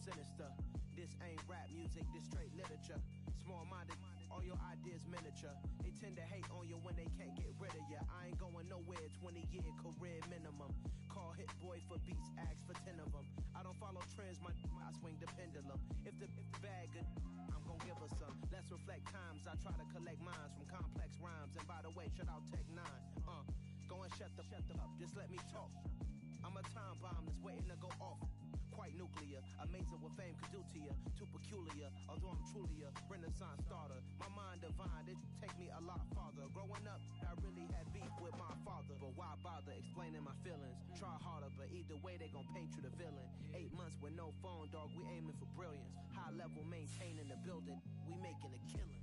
sinister. This ain't rap music, this straight literature. Small-minded, all your ideas miniature. They tend to hate on you when they can't get rid of you. I ain't going nowhere, 20-year career minimum. Call Hit Boy for beats, ask for 10 of them. I don't follow trends, I swing the pendulum. If the bag good, I'm gon' give her some. Let's reflect times, I try to collect minds from complex rhymes. And by the way, shout out Tech 9. Go and shut the up, just let me talk. I'm a time bomb that's waiting to go off. Quite nuclear, amazing what fame could do to you. Too peculiar, although I'm truly a Renaissance starter. My mind divine, it take me a lot farther. Growing up, I really had beef with my father. But why bother explaining my feelings? Try harder, but either way they gon' paint you the villain. 8 months with no phone, dog, we aiming for brilliance. High level maintaining the building, we making a killing.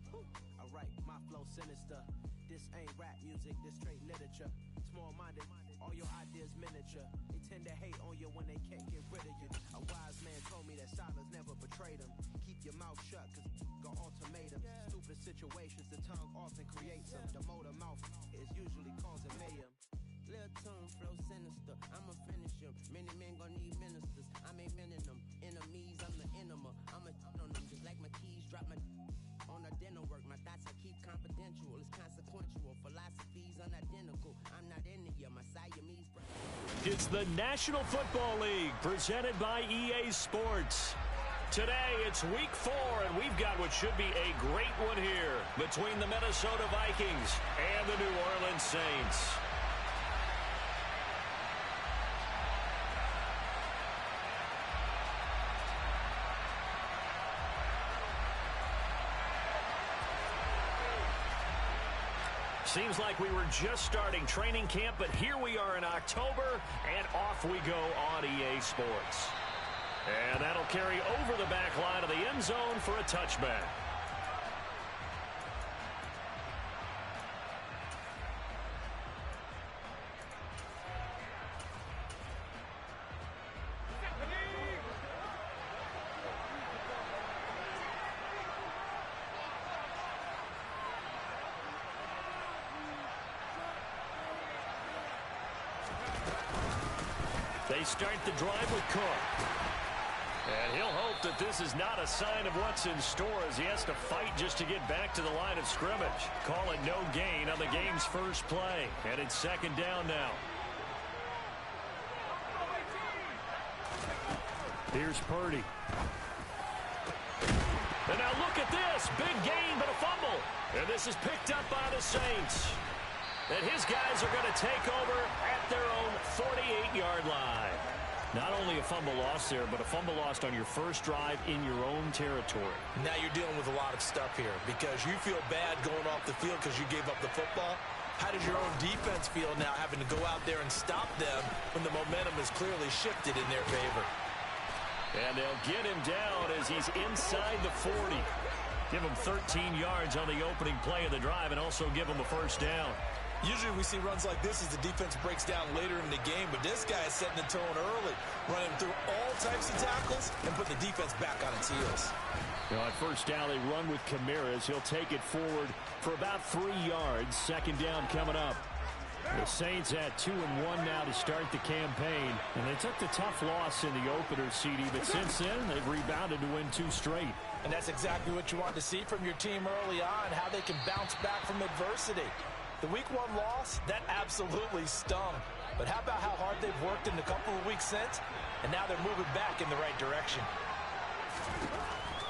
Alright, my flow sinister. This ain't rap music, this straight literature. Small-minded, all your ideas miniature. They tend to hate on you when they can't get rid of you. A wise man told me that silence never betrayed him. Keep your mouth shut, cause got ultimatums. Stupid situations, the tongue often creates them. The motor mouth is usually causing mayhem. Lil' tune, flow sinister, I'ma finish him. Many men gon' need ministers, I'm aiming them. Enemies, I'm the enema. I'ma on them just like my keys, drop my on a dental work. My thoughts I keep confidential, it's consequential. Philosophies unidentical, I'm not into you, my Siamese brother. It's the National Football League, presented by EA Sports. Today, it's week 4, and we've got what should be a great one here between the Minnesota Vikings and the New Orleans Saints. Seems like we were just starting training camp, but here we are in October, and off we go on EA Sports. And that'll carry over the back line of the end zone for a touchback. They start the drive with Cook. And he'll hope that this is not a sign of what's in store as he has to fight just to get back to the line of scrimmage. Call it no gain on the game's first play. And it's second down now. Here's Purdy. And now look at this. Big gain, but a fumble. And this is picked up by the Saints. And his guys are going to take over at their own 48-yard line. Not only a fumble loss there, but a fumble lost on your first drive in your own territory. Now you're dealing with a lot of stuff here because you feel bad going off the field because you gave up the football. How does your own defense feel now having to go out there and stop them when the momentum is clearly shifted in their favor? And they'll get him down as he's inside the 40. Give him 13 yards on the opening play of the drive and also give him a first down. Usually we see runs like this as the defense breaks down later in the game, but this guy is setting the tone early, running through all types of tackles and putting the defense back on its heels. You know, at first down, they run with Kamara. He'll take it forward for about 3 yards. Second down coming up. The Saints at 2-1 now to start the campaign. And they took the tough loss in the opener, CD, but since then, they've rebounded to win 2 straight. And that's exactly what you want to see from your team early on, how they can bounce back from adversity. The Week 1 loss, that absolutely stung. But how about how hard they've worked in the couple of weeks since? And now they're moving back in the right direction.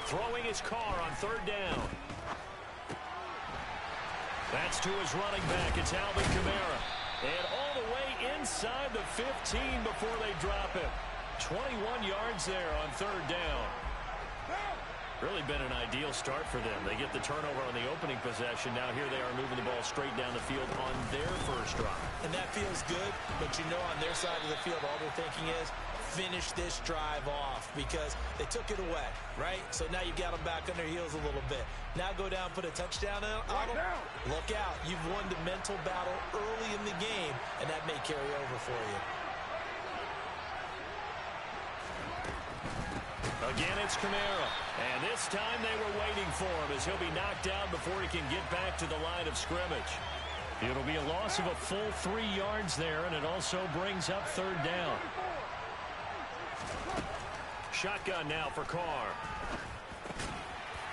Throwing his car on third down. That's to his running back. It's Alvin Kamara. And all the way inside the 15 before they drop him. 21 yards there on third down. Really been an ideal start for them. They get the turnover on the opening possession. Now here they are moving the ball straight down the field on their first drive. And that feels good, but you know on their side of the field all they're thinking is finish this drive off because they took it away, right? So now you got them back on their heels a little bit. Now go down, put a touchdown on them. Look out. You've won the mental battle early in the game, and that may carry over for you. Again, it's Kamara. And this time they were waiting for him as he'll be knocked down before he can get back to the line of scrimmage. It'll be a loss of a full 3 yards there, and it also brings up third down. Shotgun now for Carr.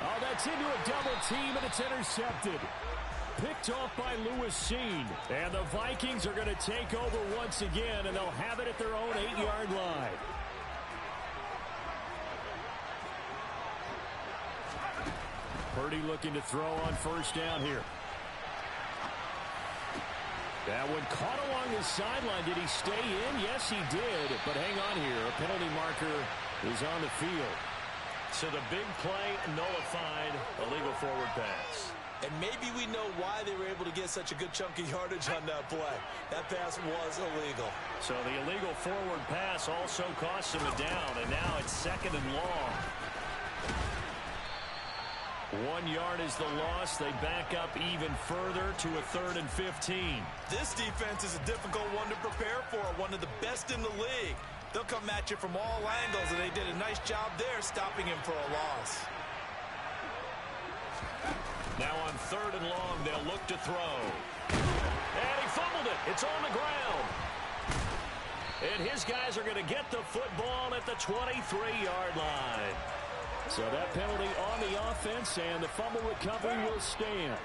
Oh, that's into a double team, and it's intercepted. Picked off by Lewis Cine. And the Vikings are going to take over once again, and they'll have it at their own 8-yard line. Purdy looking to throw on first down here. That one caught along the sideline. Did he stay in? Yes, he did. But hang on here. A penalty marker is on the field. So the big play nullified, illegal forward pass. And maybe we know why they were able to get such a good chunk of yardage on that play. That pass was illegal. So the illegal forward pass also cost him a down, and now it's 2nd and long. 1 yard is the loss. They back up even further to a 3rd and 15. This defense is a difficult one to prepare for, one of the best in the league. They'll come at you from all angles, and they did a nice job there stopping him for a loss. Now on 3rd and long, they'll look to throw. And he fumbled it. It's on the ground. And his guys are going to get the football at the 23-yard line. So that penalty on the offense, and the fumble recovery will stand.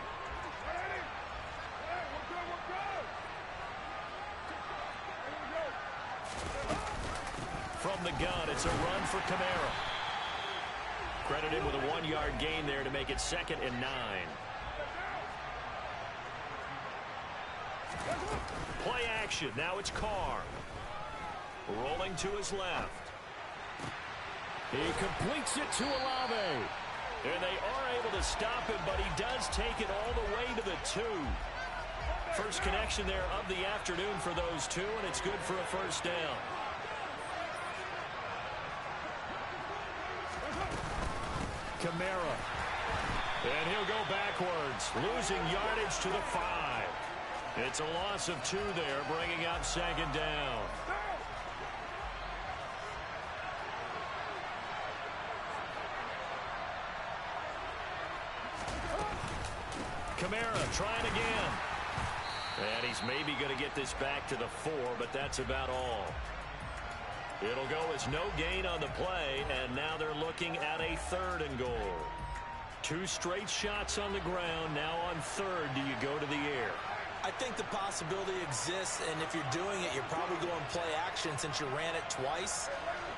From the gun, it's a run for Kamara. Credited with a 1-yard gain there to make it 2nd and 9. Play action. Now it's Carr. Rolling to his left. He completes it to Olave. And they are able to stop him, but he does take it all the way to the 2. First connection there of the afternoon for those two, and it's good for a first down. Kamara. And he'll go backwards, losing yardage to the 5. It's a loss of 2 there, bringing up 2nd down. Kamara trying again. And he's maybe going to get this back to the 4, but that's about all. It'll go as no gain on the play, and now they're looking at a 3rd and goal. 2 straight shots on the ground. Now on 3rd, do you go to the air? I think the possibility exists, and if you're doing it, you're probably going play action since you ran it twice.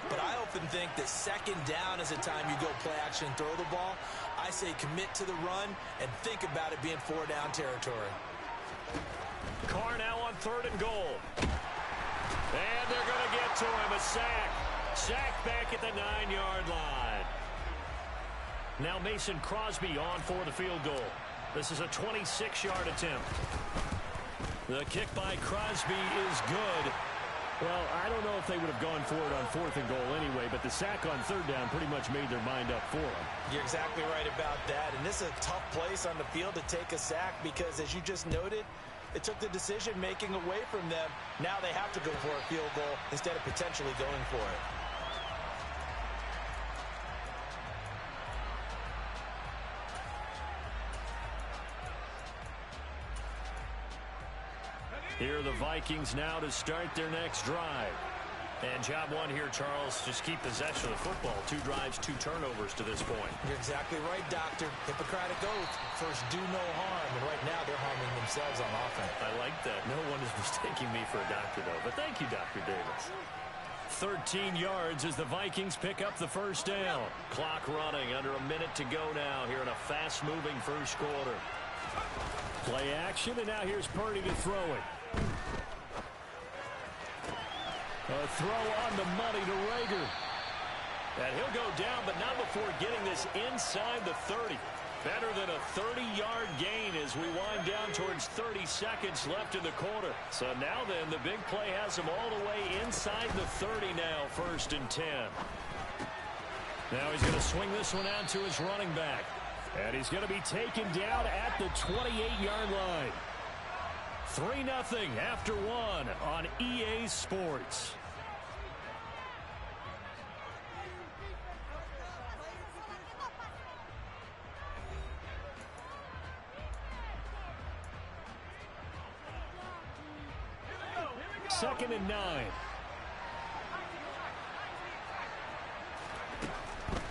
But I often think that 2nd down is the time you go play action and throw the ball. I say commit to the run and think about it being 4-down territory. Carr now on 3rd and goal. And they're going to get to him. A sack. Sack back at the 9-yard line. Now Mason Crosby on for the field goal. This is a 26-yard attempt. The kick by Crosby is good. Well, I don't know if they would have gone for it on 4th and goal anyway, but the sack on 3rd down pretty much made their mind up for them. You're exactly right about that. And this is a tough place on the field to take a sack because, as you just noted, it took the decision-making away from them. Now they have to go for a field goal instead of potentially going for it. Here are the Vikings now to start their next drive. And job one here, Charles, just keep possession of the football. 2 drives, 2 turnovers to this point. You're exactly right, Doctor. Hippocratic oath. First, do no harm. And right now, they're harming themselves on offense. I like that. No one is mistaking me for a doctor, though. But thank you, Dr. Davis. 13 yards as the Vikings pick up the first down. Clock running, under a minute to go now here in a fast-moving first quarter. Play action, and now here's Purdy to throw it. A throw on the money to Rager. And he'll go down, but not before getting this inside the 30. Better than a 30-yard gain as we wind down towards 30 seconds left in the quarter. So now then, the big play has him all the way inside the 30 now, 1st and 10. Now he's going to swing this one out to his running back. And he's going to be taken down at the 28-yard line. 3-0 after 1 on EA Sports. Second and 9.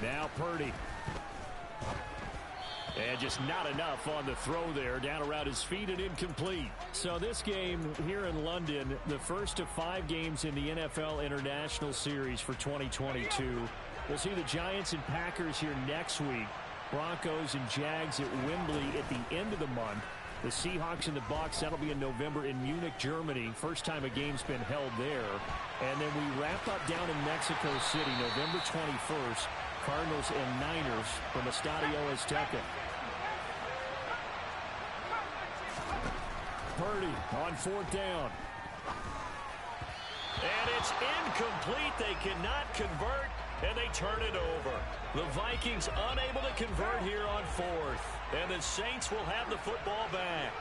Now Purdy. And just not enough on the throw there. Down around his feet and incomplete. So this game here in London, the first of 5 games in the NFL International Series for 2022. We'll see the Giants and Packers here next week. Broncos and Jags at Wembley at the end of the month. The Seahawks and the Bucs, that'll be in November in Munich, Germany. First time a game's been held there. And then we wrap up down in Mexico City, November 21st. Cardinals and Niners from Estadio Azteca. Purdy on 4th down. And it's incomplete. They cannot convert, and they turn it over. The Vikings unable to convert here on 4th. And the Saints will have the football back.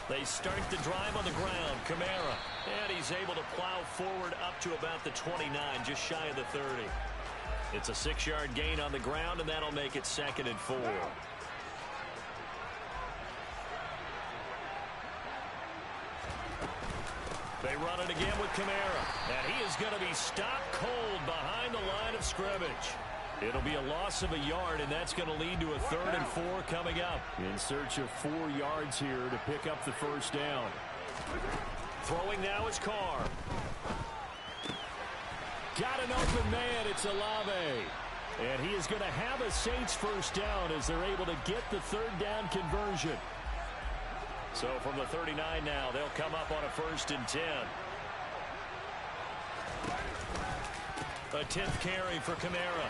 They start the drive on the ground. Kamara. And he's able to plow forward up to about the 29, just shy of the 30. It's a 6-yard gain on the ground, and that'll make it 2nd and 4. They run it again with Kamara. And he is going to be stopped cold behind the line of scrimmage. It'll be a loss of a yard, and that's going to lead to a 3rd and 4 coming up. In search of 4 yards here to pick up the first down. Throwing now is Carr. Got an open man. It's Olave. And he is going to have a Saints first down as they're able to get the 3rd down conversion. So from the 39 now, they'll come up on a 1st and 10. A 10th carry for Kamara.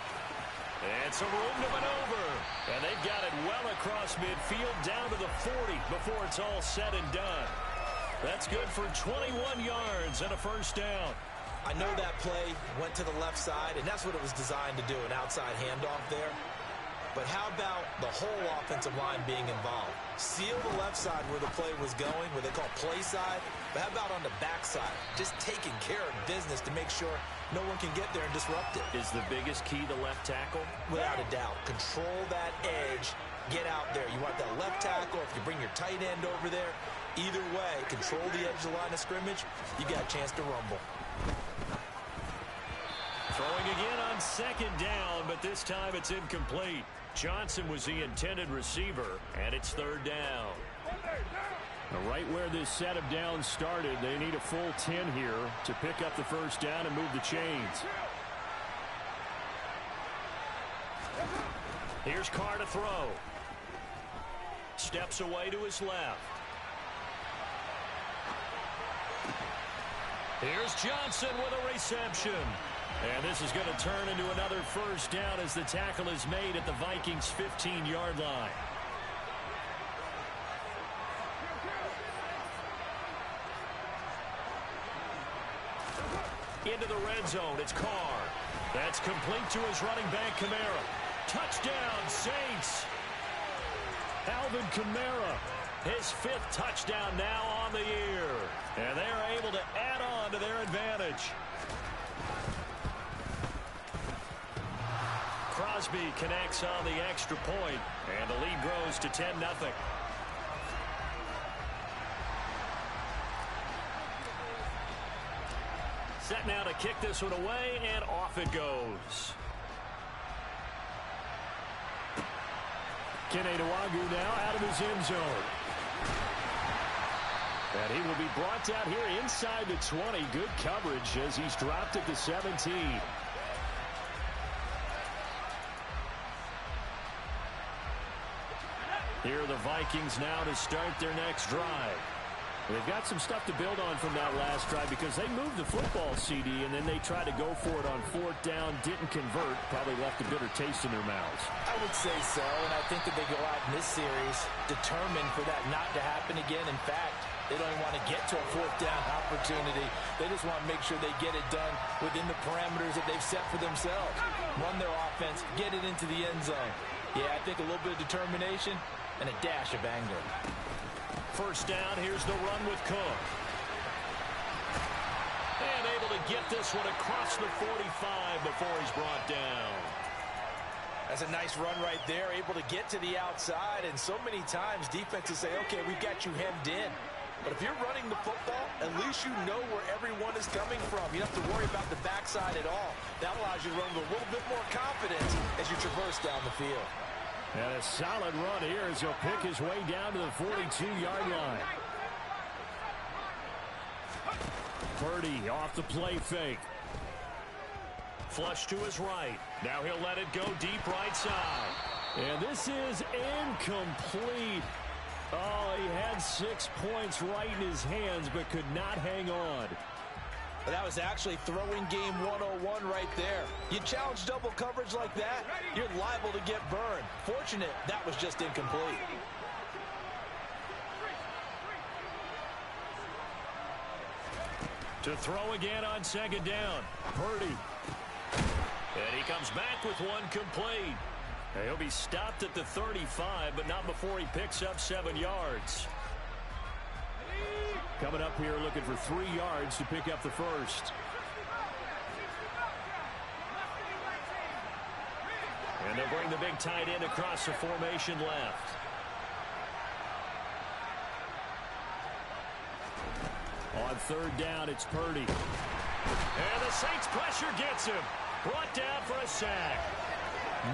And some room to maneuver. And they've got it well across midfield down to the 40 before it's all said and done. That's good for 21 yards and a first down. I know that play went to the left side, and that's what it was designed to do, an outside handoff there. But how about the whole offensive line being involved? Seal the left side where the play was going, where they call play side. But how about on the back side? Just taking care of business to make sure no one can get there and disrupt it. Is the biggest key the left tackle? Without a doubt. Control that edge. Get out there. You want that left tackle. If you bring your tight end over there, either way, control the edge of the line of scrimmage, you got a chance to rumble. Throwing again on 2nd down, but this time it's incomplete. Johnson was the intended receiver, and it's 3rd down. Right where this set of downs started, they need a full 10 here to pick up the first down and move the chains. Here's Carr to throw. Steps away to his left. Here's Johnson with a reception. And this is going to turn into another first down as the tackle is made at the Vikings' 15-yard line. Into the red zone, it's Carr. That's complete to his running back, Kamara. Touchdown, Saints. Alvin Kamara. His 5th touchdown now on the year. And they're able to add on to their advantage. Crosby connects on the extra point, and the lead grows to 10-0. Set now to kick this one away, and off it goes. Kene Nwangwu now out of his end zone. And he will be brought down here inside the 20. Good coverage as he's dropped at the 17. Here are the Vikings now to start their next drive. They've got some stuff to build on from that last drive because they moved the football, CD, and then they tried to go for it on 4th down, didn't convert, probably left a bitter taste in their mouths. I would say so, and I think that they go out in this series determined for that not to happen again. In fact, they don't even want to get to a 4th down opportunity. They just want to make sure they get it done within the parameters that they've set for themselves. Run their offense, get it into the end zone. Yeah, I think a little bit of determination and a dash of anger. First down, here's the run with Cook. And able to get this one across the 45 before he's brought down. That's a nice run right there, able to get to the outside, and so many times defenses say, okay, we've got you hemmed in. But if you're running the football, at least you know where everyone is coming from. You don't have to worry about the backside at all. That allows you to run with a little bit more confidence as you traverse down the field. And a solid run here as he'll pick his way down to the 42-yard line. Purdy off the play fake. Flush to his right. Now he'll let it go deep right side. And this is incomplete. Oh, he had 6 points right in his hands but could not hang on. That was actually throwing game 101 right there. You challenge double coverage like that, you're liable to get burned. Fortunate that was just incomplete. To throw again on second down. Purdy. And he comes back with one complete. And he'll be stopped at the 35, but not before he picks up 7 yards. Coming up here looking for 3 yards to pick up the first. And they'll bring the big tight end across the formation left. On third down, it's Purdy. And the Saints pressure gets him. Brought down for a sack.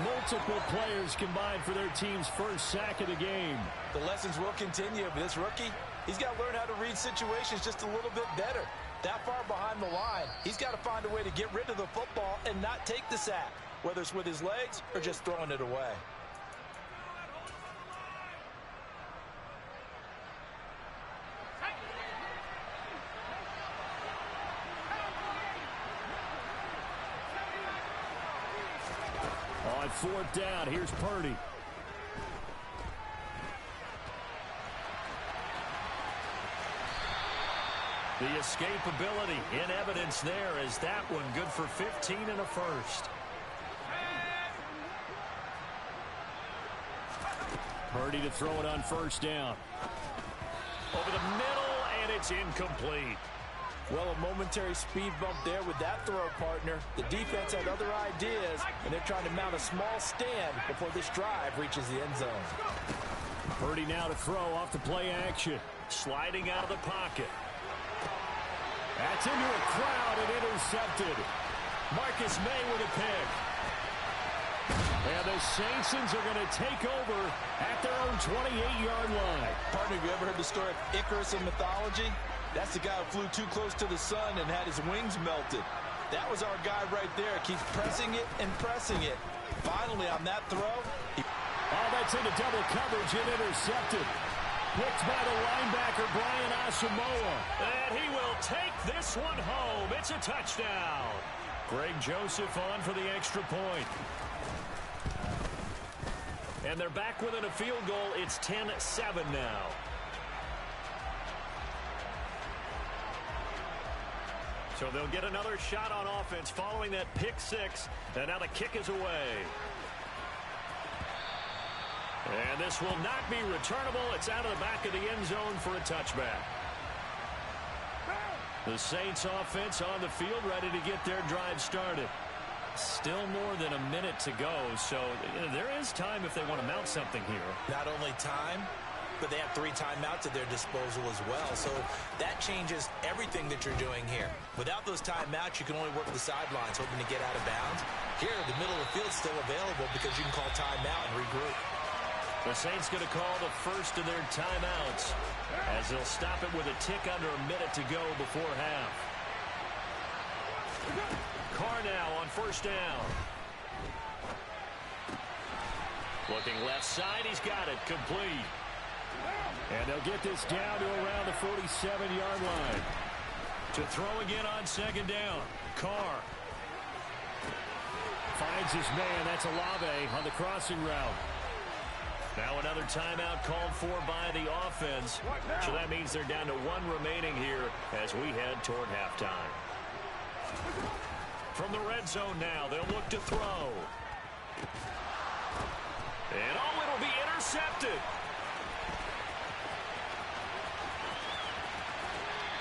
Multiple players combined for their team's first sack of the game. The lessons will continue, but this rookie, he's got to learn how to read situations just a little bit better. That far behind the line, he's got to find a way to get rid of the football and not take the sack, whether it's with his legs or just throwing it away. On fourth down, here's Purdy. The escapability in evidence there as that one good for 15 and a first. Purdy to throw it on first down. Over the middle, and it's incomplete. Well, a momentary speed bump there with that throw, partner. The defense had other ideas, and they're trying to mount a small stand before this drive reaches the end zone. Purdy now to throw off the play action. Sliding out of the pocket. That's into a crowd and intercepted. Marcus May with a pick. And the Saints are going to take over at their own 28-yard line. Partner, have you ever heard the story of Icarus in mythology? That's the guy who flew too close to the sun and had his wings melted. That was our guy right there. Keeps pressing it and pressing it. Finally, on that throw. Oh, that's into double coverage and intercepted. Picked by the linebacker, Brian Asamoah. And he will take this one home. It's a touchdown. Greg Joseph on for the extra point. And they're back within a field goal. It's 10-7 now. So they'll get another shot on offense following that pick six. And now the kick is away. And this will not be returnable. It's out of the back of the end zone for a touchback. The Saints offense on the field ready to get their drive started. Still more than a minute to go, so there is time if they want to mount something here. Not only time, but they have 3 timeouts at their disposal as well. So that changes everything that you're doing here. Without those timeouts, you can only work the sidelines, hoping to get out of bounds. Here, the middle of the field is still available because you can call timeout and regroup. The Saints going to call the first of their timeouts as they'll stop it with a tick under a minute to go before half. Carr now on first down. Looking left side, he's got it, complete. And they'll get this down to around the 47-yard line. To throw again on second down, Carr. Finds his man, that's Olave on the crossing route. Now another timeout called for by the offense. So that means they're down to 1 remaining here as we head toward halftime. From the red zone now, they'll look to throw. And oh, it'll be intercepted.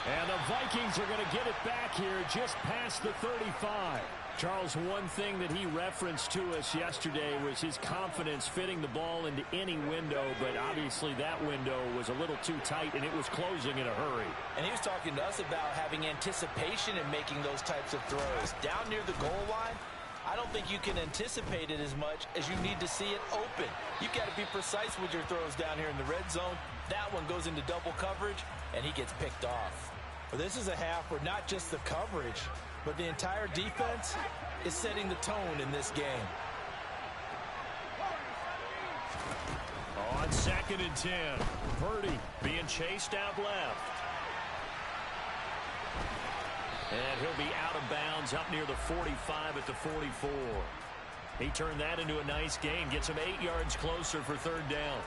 And the Vikings are going to get it back here just past the 35. Charles, one thing that he referenced to us yesterday was his confidence fitting the ball into any window, but obviously that window was a little too tight, and it was closing in a hurry. And he was talking to us about having anticipation in making those types of throws. Down near the goal line, I don't think you can anticipate it as much as you need to see it open. You've got to be precise with your throws down here in the red zone. That one goes into double coverage, and he gets picked off. Well, this is a half where not just the coverage, but the entire defense is setting the tone in this game. On 2nd and 10, Purdy being chased out left. And he'll be out of bounds up near the 45 at the 44. He turned that into a nice gain, gets him 8 yards closer for 3rd down.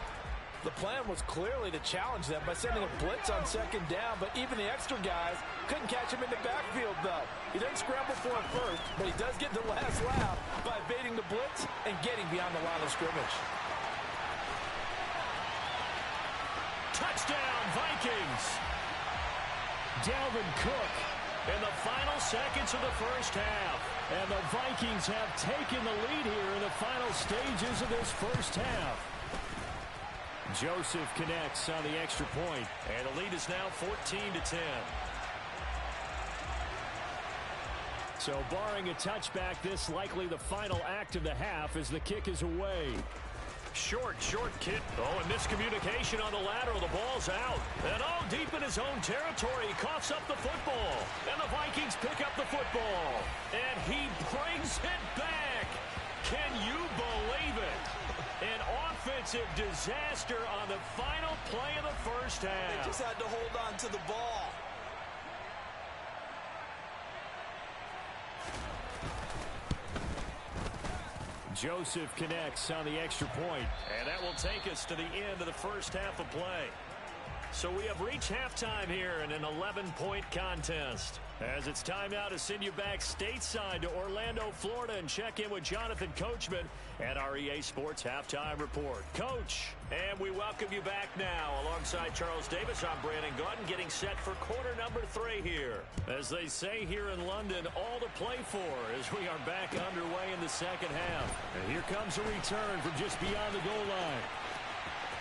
The plan was clearly to challenge them by sending a blitz on 2nd down, but even the extra guys couldn't catch him in the backfield, though. He didn't scramble for it first, but he does get the last laugh by evading the blitz and getting beyond the line of scrimmage. Touchdown, Vikings! Dalvin Cook in the final seconds of the first half. And the Vikings have taken the lead here in the final stages of this first half. Joseph connects on the extra point. And the lead is now 14-10. So barring a touchback, this likely the final act of the half as the kick is away. Short kick. Oh, and miscommunication on the lateral. The ball's out. And deep in his own territory. He coughs up the football. And the Vikings pick up the football. And he brings it back. Can you believe it? An offensive disaster on the final play of the first half. They just had to hold on to the ball. Joseph connects on the extra point. And that will take us to the end of the first half of play. So we have reached halftime here in an 11-point contest. As it's time now to send you back stateside to Orlando, Florida, and check in with Jonathan Coachman at our EA Sports Halftime Report. Coach, and we welcome you back now. Alongside Charles Davis, I'm Brandon Gaudin, getting set for quarter number 3 here. As they say here in London, all to play for as we are back underway in the second half. And here comes a return from just beyond the goal line.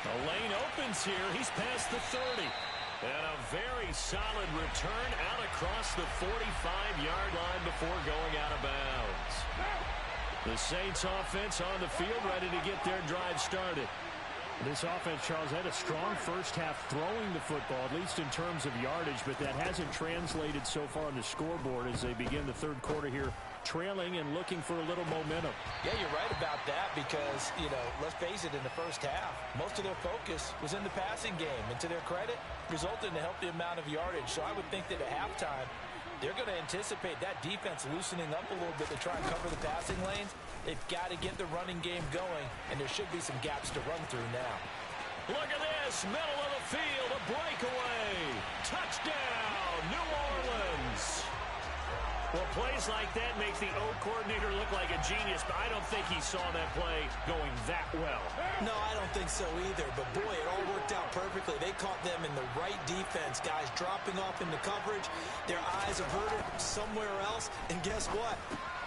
The lane opens here. He's past the 30. And a very solid return out across the 45-yard line before going out of bounds. The Saints offense on the field, ready to get their drive started. This offense, Charles, had a strong first half throwing the football, at least in terms of yardage, but that hasn't translated so far on the scoreboard as they begin the third quarter here, trailing and looking for a little momentum. Yeah, you're right about that because, let's face it, in the first half, most of their focus was in the passing game. And to their credit, resulted in a healthy amount of yardage. So I would think that at halftime, they're going to anticipate that defense loosening up a little bit to try and cover the passing lanes. They've got to get the running game going, and there should be some gaps to run through now. Look at this, middle of the field, a breakaway. Touchdown, New Orleans. Well, plays like that make the O coordinator look like a genius, but I don't think he saw that play going that well. No, I don't think so either, but boy, it all worked out perfectly. They caught them in the right defense, guys dropping off into coverage. Their eyes averted somewhere else, and guess what?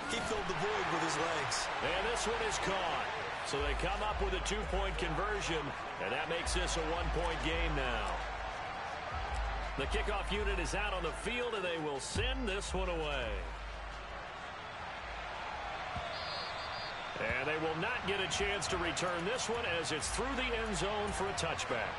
He filled the void with his legs. And this one is caught. So they come up with a 2-point conversion, and that makes this a 1-point game now. The kickoff unit is out on the field, and they will send this one away. And they will not get a chance to return this one as it's through the end zone for a touchback.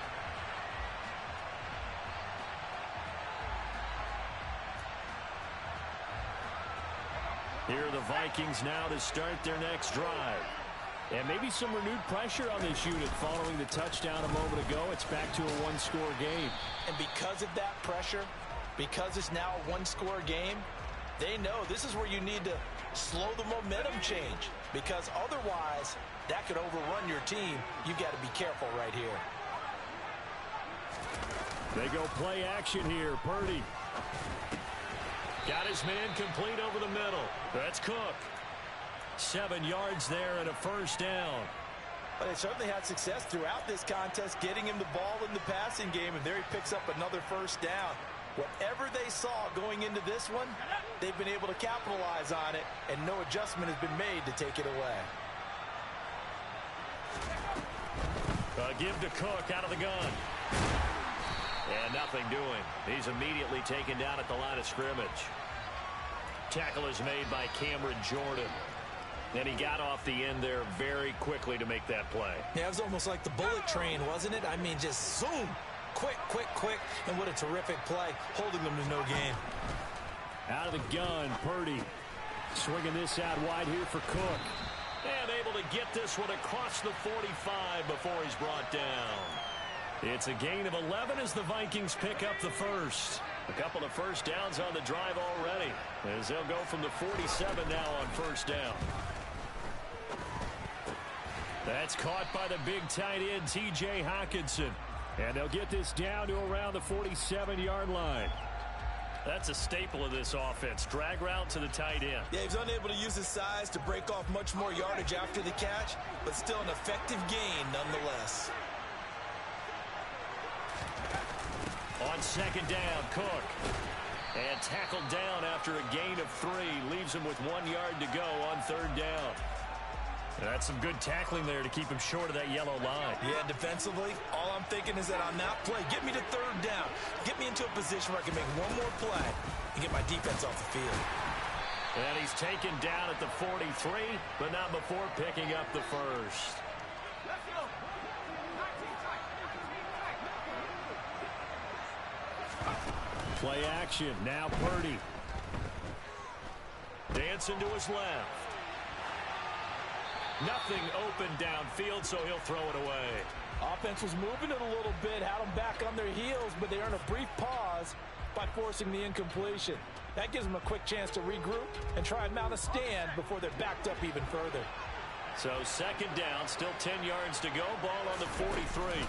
Here are the Vikings now to start their next drive. And maybe some renewed pressure on this unit following the touchdown a moment ago. It's back to a one-score game. And because of that pressure, because it's now a one-score game, they know this is where you need to slow the momentum change. Because otherwise, that could overrun your team. You've got to be careful right here. They go play action here. Purdy. Got his man complete over the middle. That's Cook. 7 yards there and a first down. But they certainly had success throughout this contest, getting him the ball in the passing game, and there he picks up another first down. Whatever they saw going into this one, they've been able to capitalize on it, and no adjustment has been made to take it away. Give to Cook out of the gun. And nothing doing. He's immediately taken down at the line of scrimmage. Tackle is made by Cameron Jordan. And he got off the end there very quickly to make that play. Yeah, it was almost like the bullet train, wasn't it? I mean, just zoom. Quick, quick, quick. And what a terrific play, holding them to no gain. Out of the gun, Purdy. Swinging this out wide here for Cook. And able to get this one across the 45 before he's brought down. It's a gain of 11 as the Vikings pick up the first. A couple of first downs on the drive already, as they'll go from the 47 now on first down. That's caught by the big tight end, T.J. Hockenson. And they'll get this down to around the 47-yard line. That's a staple of this offense. Drag route to the tight end. Yeah, he's unable to use his size to break off much more yardage after the catch, but still an effective gain nonetheless. On second down, Cook. And tackled down after a gain of 3. Leaves him with 1 yard to go on third down. That's some good tackling there to keep him short of that yellow line. Yeah, defensively, all I'm thinking is that on that play, get me to third down. Get me into a position where I can make one more play and get my defense off the field. And he's taken down at the 43, but not before picking up the first. Play action. Now Purdy. Dancing to his left. Nothing open downfield, so he'll throw it away. Offense was moving it a little bit, had them back on their heels, but they earn a brief pause by forcing the incompletion. That gives them a quick chance to regroup and try and mount a stand before they're backed up even further. So second down, still 10 yards to go. Ball on the 43.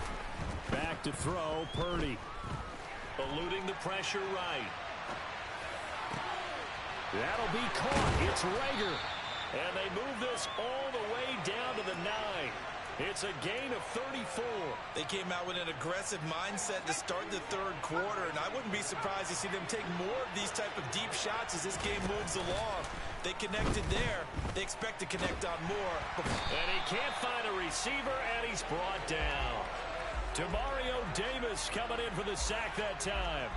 Back to throw, Purdy. Eluding the pressure right. That'll be caught. It's Rager. And they move this all the way down to the 9. It's a gain of 34. They came out with an aggressive mindset to start the third quarter, and I wouldn't be surprised to see them take more of these type of deep shots as this game moves along. They connected there. They expect to connect on more. And he can't find a receiver, and he's brought down. Demario Davis coming in for the sack that time.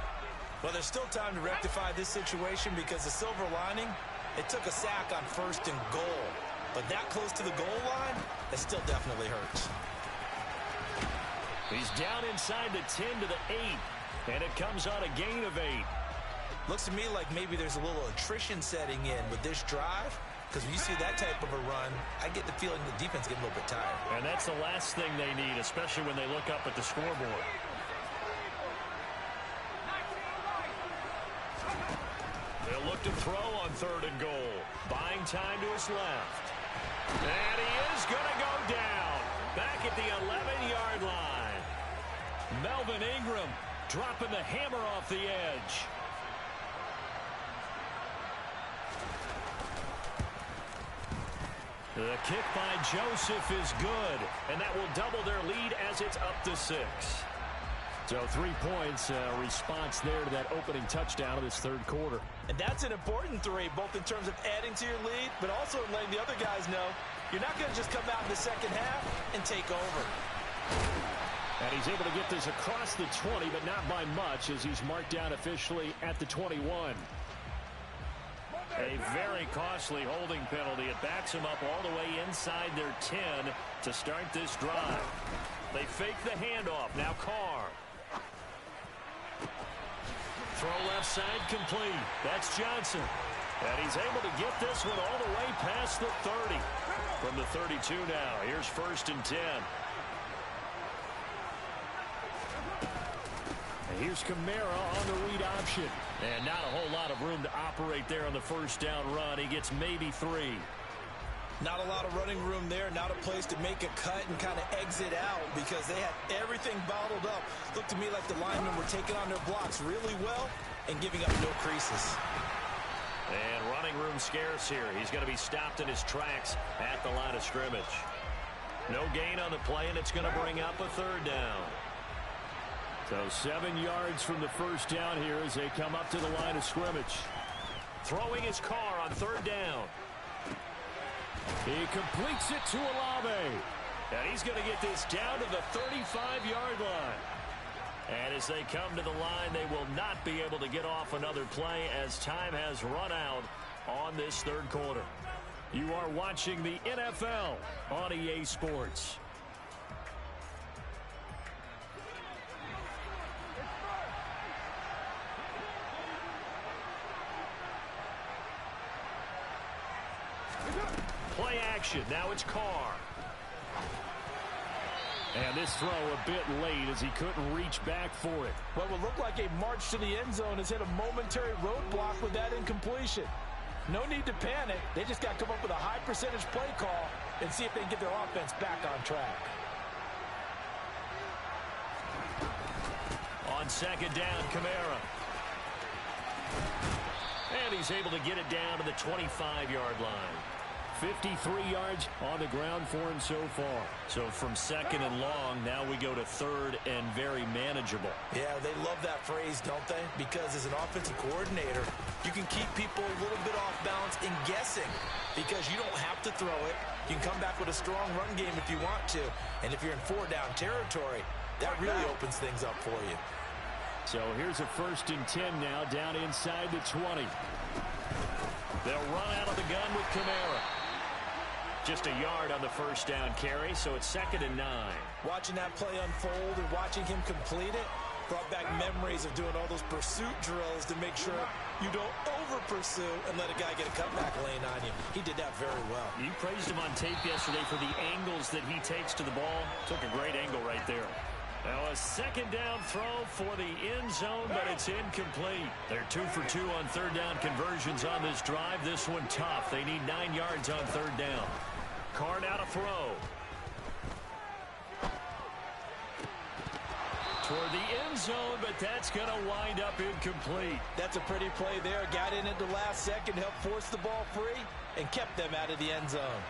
Well, there's still time to rectify this situation because the silver lining, it took a sack on first and goal. But that close to the goal line, it still definitely hurts. He's down inside the 10 to the 8, and it comes on a gain of 8. Looks to me like maybe there's a little attrition setting in with this drive, because when you see that type of a run, I get the feeling the defense getting a little bit tired. And that's the last thing they need, especially when they look up at the scoreboard. They'll look to throw on third and goal. Buying time to his left. And he is going to go down. Back at the 11-yard line. Melvin Ingram dropping the hammer off the edge. The kick by Joseph is good, and that will double their lead as it's up to 6. So 3 points, response there to that opening touchdown of this third quarter. And that's an important 3, both in terms of adding to your lead, but also in letting the other guys know you're not going to just come out in the second half and take over. And he's able to get this across the 20, but not by much, as he's marked down officially at the 21. A very costly holding penalty. It backs them up all the way inside their 10 to start this drive. They fake the handoff. Now Carr. Throw left side complete. That's Johnson. And he's able to get this one all the way past the 30. From the 32 now. Here's first and 10. And here's Kamara on the read option. And not a whole lot of room to operate there on the first down run. He gets maybe 3. Not a lot of running room there. Not a place to make a cut and kind of exit out because they had everything bottled up. Looked to me like the linemen were taking on their blocks really well and giving up no creases. And running room scarce here. He's going to be stopped in his tracks at the line of scrimmage. No gain on the play, and it's going to bring up a third down. So 7 yards from the first down here as they come up to the line of scrimmage. Throwing his car on third down. He completes it to Olave. And he's going to get this down to the 35-yard line. And as they come to the line, they will not be able to get off another play as time has run out on this third quarter. You are watching the NFL on EA Sports. Play action. Now it's Carr. And this throw a bit late as he couldn't reach back for it. What would look like a march to the end zone has hit a momentary roadblock with that incompletion. No need to panic. They just got to come up with a high percentage play call and see if they can get their offense back on track. On second down, Kamara. And he's able to get it down to the 25-yard line. 53 yards on the ground for him so far. So from second and long, now we go to third and very manageable. Yeah, they love that phrase, don't they? Because as an offensive coordinator, you can keep people a little bit off balance in guessing because you don't have to throw it. You can come back with a strong run game if you want to. And if you're in 4-down territory, that really opens things up for you. So here's a 1st and 10 now down inside the 20. They'll run out of the gun with Kamara. Just a yard on the first down carry, so it's 2nd and 9. Watching that play unfold and watching him complete it brought back memories of doing all those pursuit drills to make sure you don't over-pursue and let a guy get a cutback lane on you. He did that very well. You praised him on tape yesterday for the angles that he takes to the ball. Took a great angle right there. Now a 2nd down throw for the end zone, but it's incomplete. They're 2 for 2 on 3rd down conversions on this drive. This one tough. They need 9 yards on 3rd down. Carr now to throw. Toward the end zone, but that's going to wind up incomplete. That's a pretty play there. Got in at the last second, helped force the ball free, and kept them out of the end zone.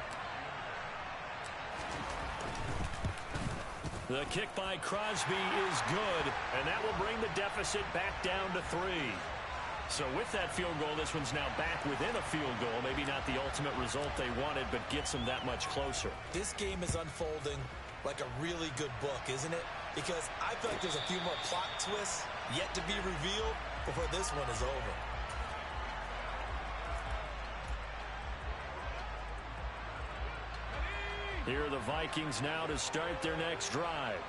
The kick by Crosby is good, and that will bring the deficit back down to 3. So with that field goal, this one's now back within a field goal. Maybe not the ultimate result they wanted, but gets them that much closer. This game is unfolding like a really good book, isn't it? Because I feel like there's a few more plot twists yet to be revealed before this one is over. Here are the Vikings now to start their next drive.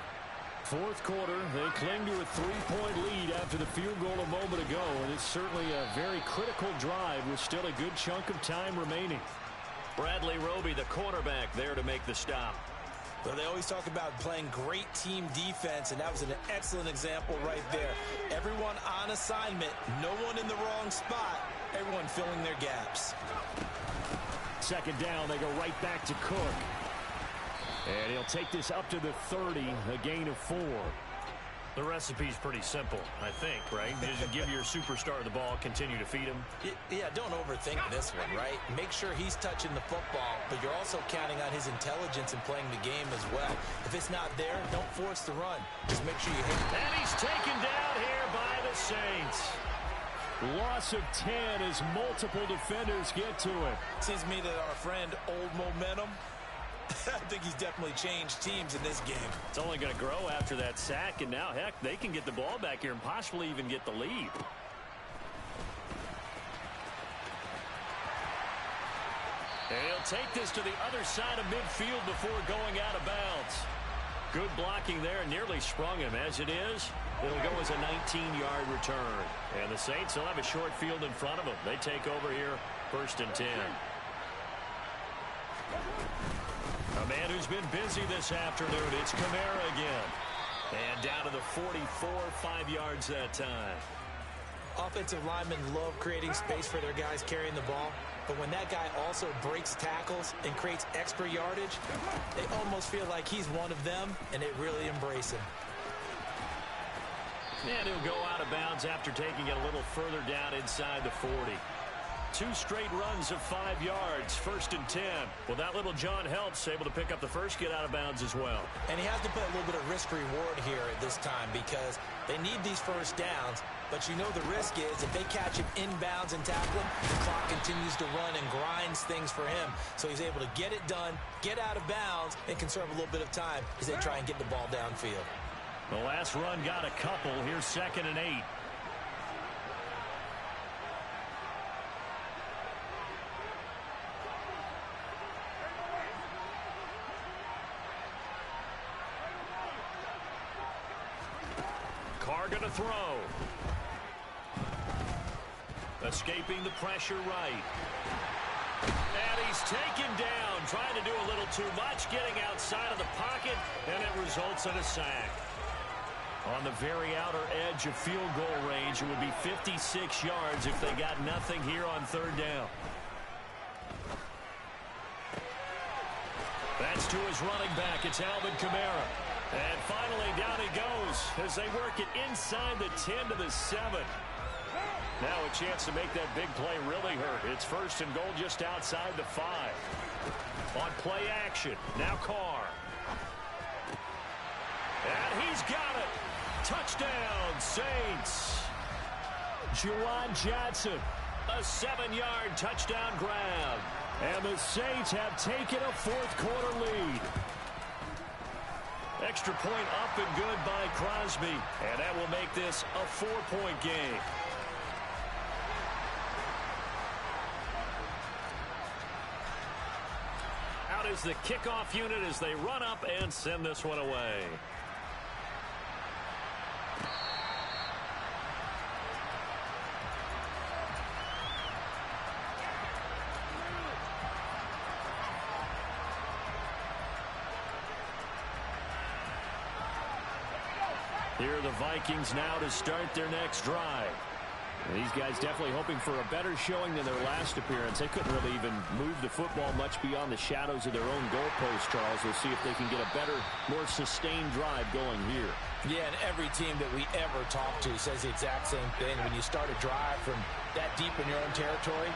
4th quarter, they cling to a 3-point lead after the field goal a moment ago, and it's certainly a very critical drive with still a good chunk of time remaining. Bradley Roby, the quarterback, there to make the stop. Well, they always talk about playing great team defense, and that was an excellent example right there. Everyone on assignment, no one in the wrong spot, everyone filling their gaps. 2nd down, they go right back to Cook. And he'll take this up to the 30, a gain of 4. The recipe's pretty simple, I think, right? You just give your superstar the ball, continue to feed him. Yeah, don't overthink this one, right? Make sure he's touching the football, but you're also counting on his intelligence in playing the game as well. If it's not there, don't force the run. Just make sure you hit it. And he's taken down here by the Saints. Loss of 10 as multiple defenders get to it. Seems to me that our friend, Old Momentum, I think he's definitely changed teams in this game. It's only going to grow after that sack, and now, heck, they can get the ball back here and possibly even get the lead. And he'll take this to the other side of midfield before going out of bounds. Good blocking there, nearly sprung him. As it is, it'll go as a 19-yard return. And the Saints will have a short field in front of them. They take over here, 1st and 10. A man who's been busy this afternoon, it's Kamara again. And down to the 44, 5 yards that time. Offensive linemen love creating space for their guys carrying the ball, but when that guy also breaks tackles and creates extra yardage, they almost feel like he's one of them, and they really embrace him. And he'll go out of bounds after taking it a little further down inside the 40. 2 straight runs of 5 yards, 1st and 10. Well, that little John helps, able to pick up the first get out of bounds as well. And he has to put a little bit of risk-reward here at this time because they need these first downs. But you know the risk is if they catch him inbounds and tackle him, the clock continues to run and grinds things for him. So he's able to get it done, get out of bounds, and conserve a little bit of time as they try and get the ball downfield. The last run got a couple. Here's 2nd and 8. Carr going to throw. Escaping the pressure right. And he's taken down, trying to do a little too much, getting outside of the pocket, and it results in a sack. On the very outer edge of field goal range, it would be 56 yards if they got nothing here on 3rd down. That's to his running back. It's Alvin Kamara. And finally, down he goes as they work it inside the 10 to the 7. Now a chance to make that big play really hurt. It's 1st and goal just outside the 5. On play action, now Carr. And he's got it. Touchdown, Saints. Juwan Johnson, a 7-yard touchdown grab. And the Saints have taken a 4th quarter lead. Extra point up and good by Crosby. And that will make this a 4-point game. Out is the kickoff unit as they run up and send this one away. Here are the Vikings now to start their next drive. And these guys definitely hoping for a better showing than their last appearance. They couldn't really even move the football much beyond the shadows of their own goalpost, Charles. We'll see if they can get a better, more sustained drive going here. Yeah, and every team that we ever talk to says the exact same thing. When you start a drive from that deep in your own territory,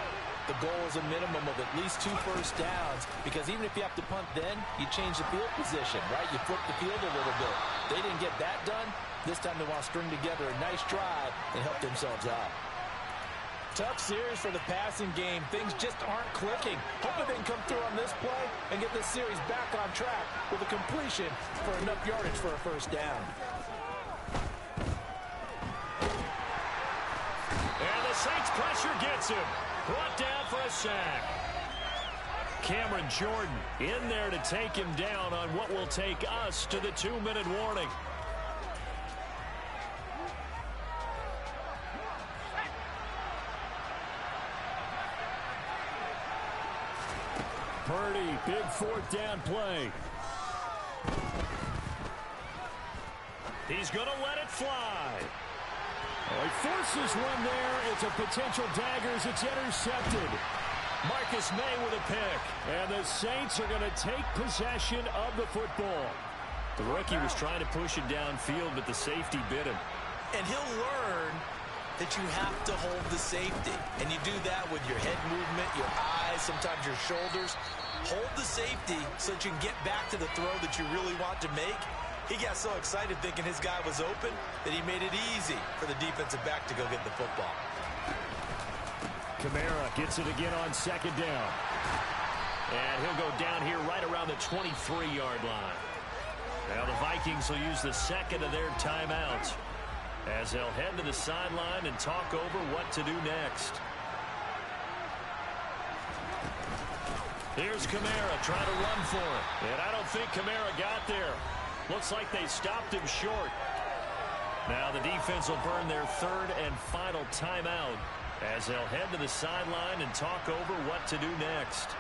the goal is a minimum of at least 2 first downs, because even if you have to punt then, you change the field position, right? You flip the field a little bit. They didn't get that done. This time they want to string together a nice drive and help themselves out. Tough series for the passing game. Things just aren't clicking. Hoping they can come through on this play and get this series back on track with a completion for enough yardage for a first down. And the Saints pressure gets him. Brought down for a sack. Cameron Jordan in there to take him down on what will take us to the 2-minute warning. Purdy, big 4th down play. He's going to let it fly. Oh, he forces one there. It's a potential dagger as it's intercepted. Marcus May with a pick. And the Saints are going to take possession of the football. The rookie was trying to push it downfield, but the safety bit him. And he'll learn that you have to hold the safety. And you do that with your head movement, your eyes, sometimes your shoulders. Hold the safety so that you can get back to the throw that you really want to make. He got so excited thinking his guy was open that he made it easy for the defensive back to go get the football. Kamara gets it again on 2nd down. And he'll go down here right around the 23-yard line. Now the Vikings will use the 2nd of their timeouts as they'll head to the sideline and talk over what to do next. Here's Kamara trying to run for it. And I don't think Kamara got there. Looks like they stopped him short. Now the defense will burn their 3rd and final timeout as they'll head to the sideline and talk over what to do next.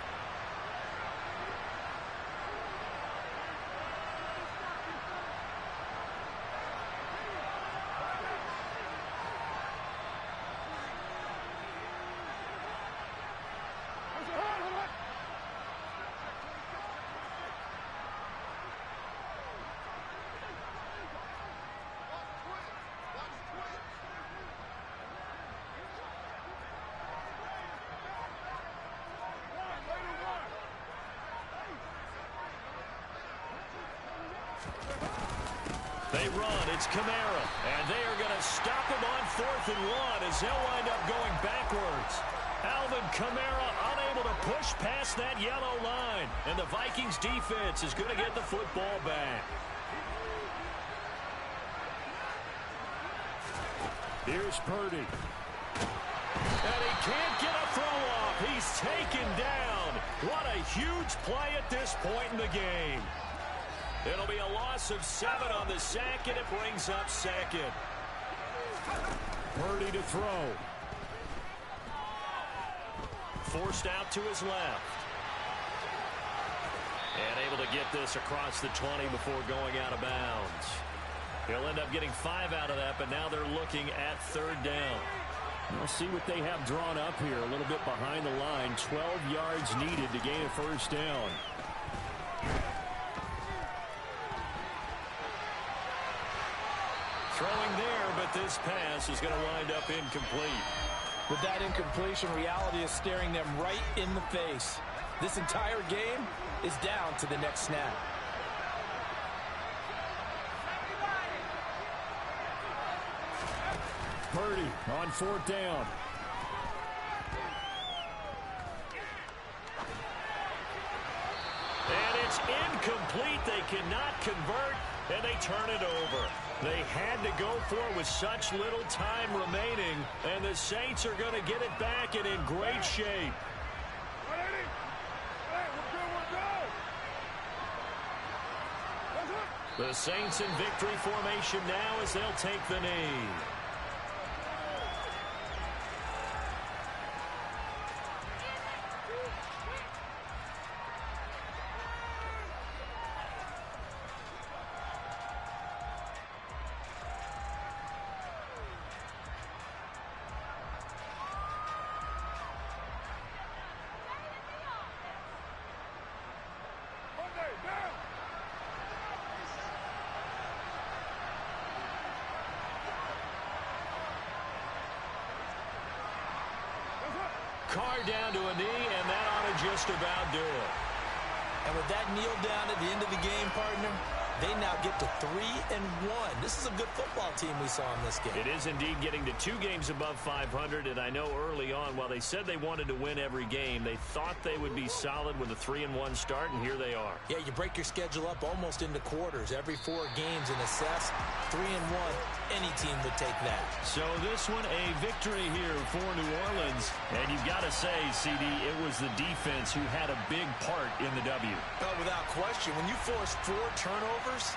they run. It's Kamara. And they are going to stop him on 4th and 1 as they'll wind up going backwards. Alvin Kamara unable to push past that yellow line. And the Vikings defense is going to get the football back. Here's Purdy. And he can't get a throw off. He's taken down. What a huge play at this point in the game. It'll be a loss of 7 on the sack, and it brings up 2nd. Purdy to throw. Forced out to his left. And able to get this across the 20 before going out of bounds. He'll end up getting 5 out of that, but now they're looking at 3rd down. We'll see what they have drawn up here. A little bit behind the line. 12 yards needed to gain a 1st down. Throwing there, but this pass is going to wind up incomplete. With that incompletion, reality is staring them right in the face. This entire game is down to the next snap. Purdy on 4th down. And it's incomplete. They cannot convert, and they turn it over. They had to go for it with such little time remaining, and the Saints are going to get it back and in great shape. The Saints in victory formation now as they'll take the knee. Carr down to a knee, and that ought to just about do it. And with that kneel down at the end of the game, partner, they now get to 3-1. This is a good football team we saw in this game. It is indeed getting to 2 games above 500, and I know early on, while they said they wanted to win every game, they thought they would be solid with a 3-1 start, and here they are. Yeah, you break your schedule up almost into quarters. Every 4 games and assess 3-1. Any team would take that. So this one, a victory here for New Orleans, and you've got to say, CD, it was the defense who had a big part in the W. Oh, without question. When you force 4 turnovers,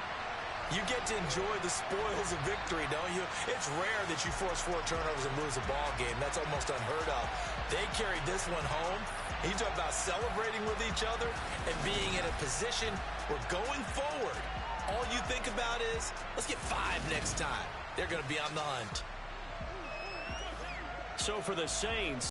you get to enjoy the spoils of victory, don't you? It's rare that you force 4 turnovers and lose a ball game. That's almost unheard of. They carried this one home. You talk about celebrating with each other and being in a position where going forward, all you think about is, let's get 5 next time. They're going to be on the hunt. So for the Saints,